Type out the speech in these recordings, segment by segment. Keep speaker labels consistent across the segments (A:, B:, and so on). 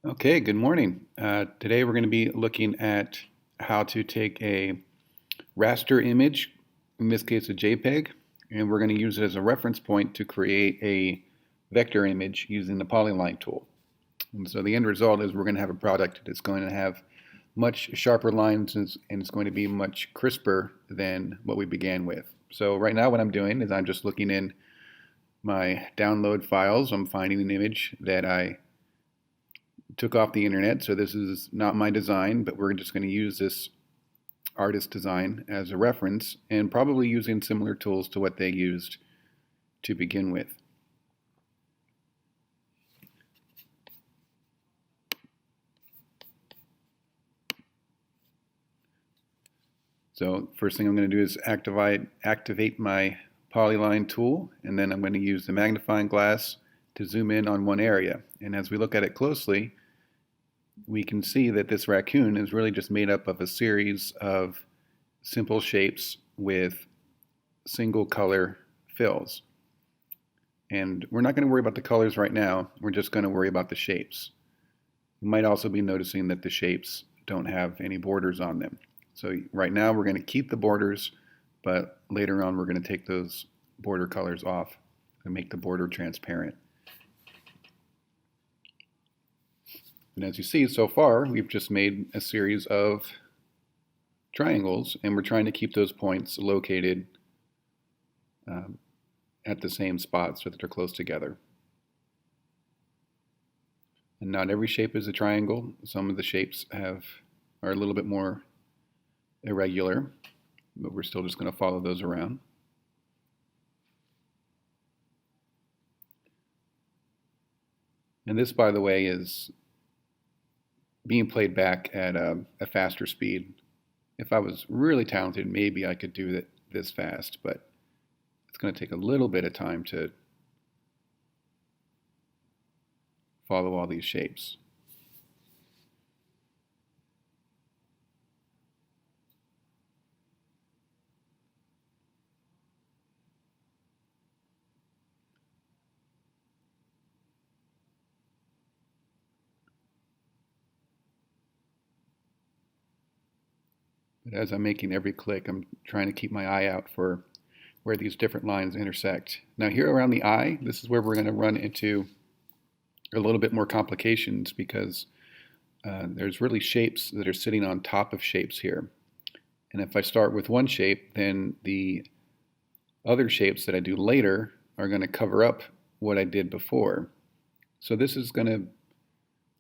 A: Okay, good morning. Today we're going to be looking at how to take a raster image, in this case a JPEG, and we're going to use it as a reference point to create a vector image using the polyline tool. And so the end result is we're going to have a product that's going to have much sharper lines and it's going to be much crisper than what we began with. So right now what I'm doing is I'm just looking in my download files. I'm finding an image that I took off the internet, so this is not my design, but we're just going to use this artist design as a reference and probably using similar tools to what they used to begin with. So first thing I'm going to do is activate my polyline tool, and then I'm going to use the magnifying glass to zoom in on one area. And as we look at it closely, we can see that this raccoon is really just made up of a series of simple shapes with single color fills. And we're not going to worry about the colors right now, we're just going to worry about the shapes. You might also be noticing that the shapes don't have any borders on them. So right now we're going to keep the borders, but later on we're going to take those border colors off and make the border transparent. And as you see, so far we've just made a series of triangles, and we're trying to keep those points located at the same spot so that they're close together. And not every shape is a triangle. Some of the shapes are a little bit more irregular, but we're still just going to follow those around. And this, by the way, is being played back at a faster speed. If I was really talented, maybe I could do it this fast, but it's going to take a little bit of time to follow all these shapes. But as I'm making every click, I'm trying to keep my eye out for where these different lines intersect. Now here around the eye, this is where we're going to run into a little bit more complications because there's really shapes that are sitting on top of shapes here. And if I start with one shape, then the other shapes that I do later are going to cover up what I did before. So this is going to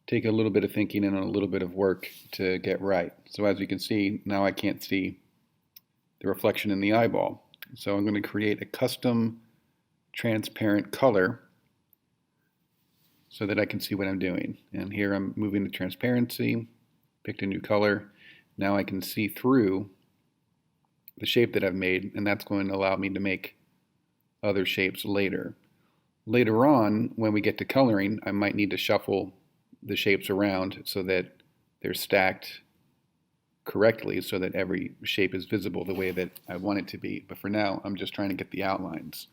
A: take a little bit of thinking and a little bit of work to get right. So as you can see, now I can't see the reflection in the eyeball. So I'm going to create a custom transparent color so that I can see what I'm doing. And here I'm moving the transparency, picked a new color. Now I can see through the shape that I've made, and that's going to allow me to make other shapes later. Later on, when we get to coloring, I might need to shuffle the shapes around so that they're stacked correctly so that every shape is visible the way that I want it to be. But for now, I'm just trying to get the outlines.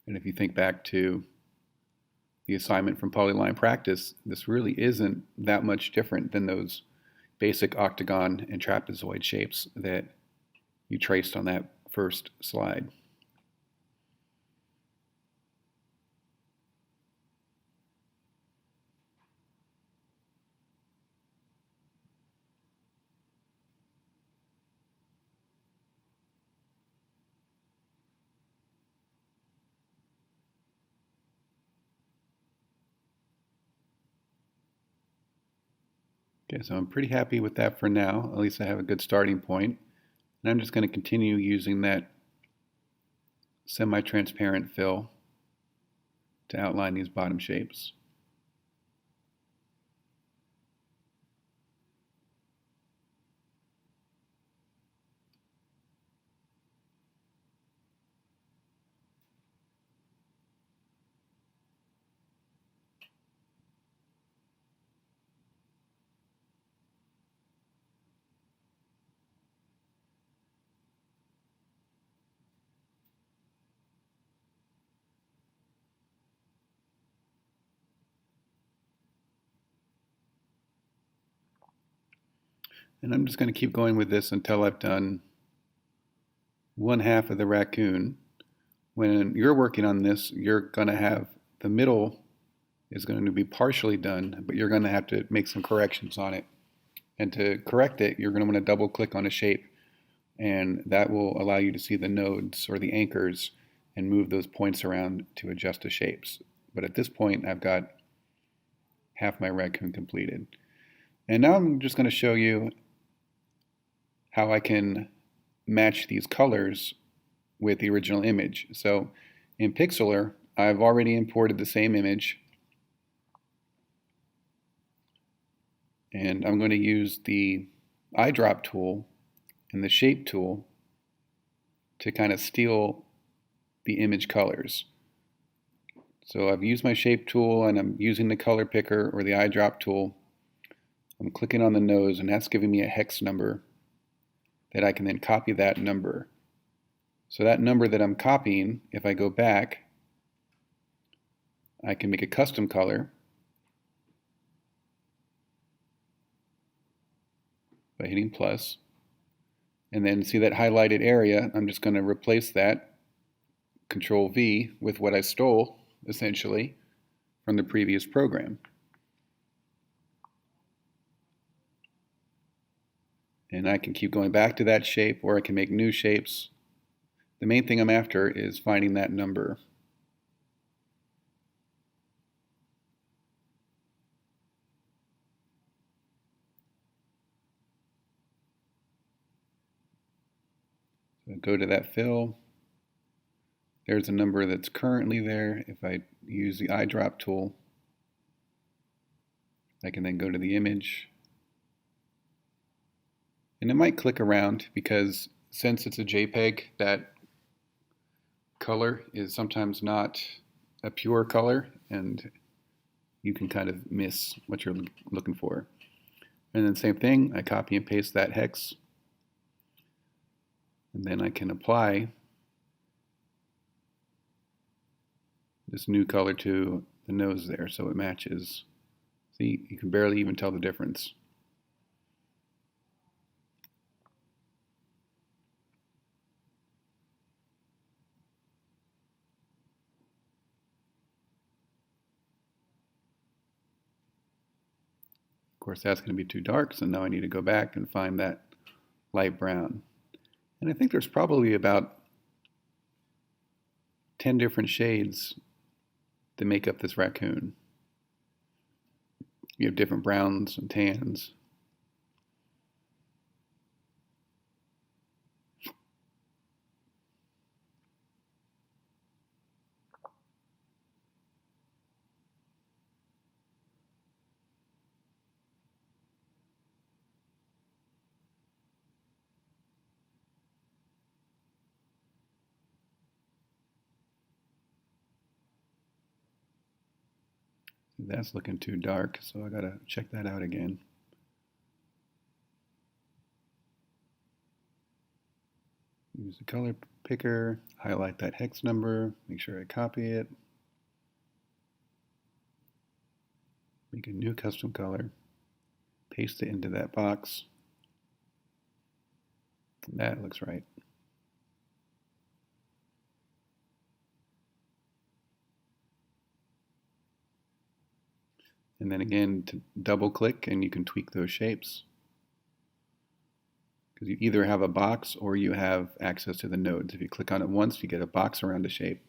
A: And if you think back to the assignment from Polyline Practice, this really isn't that much different than those basic octagon and trapezoid shapes that you traced on that first slide. Okay, so I'm pretty happy with that for now. At least I have a good starting point. And I'm just going to continue using that semi-transparent fill to outline these bottom shapes. And I'm just going to keep going with this until I've done one half of the raccoon. When you're working on this, you're going to have the middle is going to be partially done, but you're going to have to make some corrections on it. And to correct it, you're going to want to double click on a shape, and that will allow you to see the nodes or the anchors and move those points around to adjust the shapes. But at this point, I've got half my raccoon completed. And now I'm just going to show you how I can match these colors with the original image. So in Pixlr, I've already imported the same image, and I'm going to use the eyedrop tool and the shape tool to kind of steal the image colors. So I've used my shape tool and I'm using the color picker or the eyedrop tool. I'm clicking on the nose, and that's giving me a hex number that I can then copy that number. So that number that I'm copying, if I go back, I can make a custom color by hitting plus. And then see that highlighted area, I'm just going to replace that, Control V, with what I stole, essentially, from the previous program. And I can keep going back to that shape, or I can make new shapes. The main thing I'm after is finding that number. So I go to that fill. There's a number that's currently there. If I use the eyedrop tool, I can then go to the image. And it might click around because since it's a JPEG, that color is sometimes not a pure color, and you can kind of miss what you're looking for. And then same thing, I copy and paste that hex, and then I can apply this new color to the nose there so it matches. See, you can barely even tell the difference. Of course, that's going to be too dark, so now I need to go back and find that light brown. And I think there's probably about 10 different shades that make up this raccoon. You have different browns and tans. That's looking too dark, so I gotta check that out again. Use the color picker, highlight that hex number, make sure I copy it, make a new custom color, paste it into that box. That looks right. And then again, to double click and you can tweak those shapes. Because you either have a box or you have access to the nodes. If you click on it once, you get a box around a shape.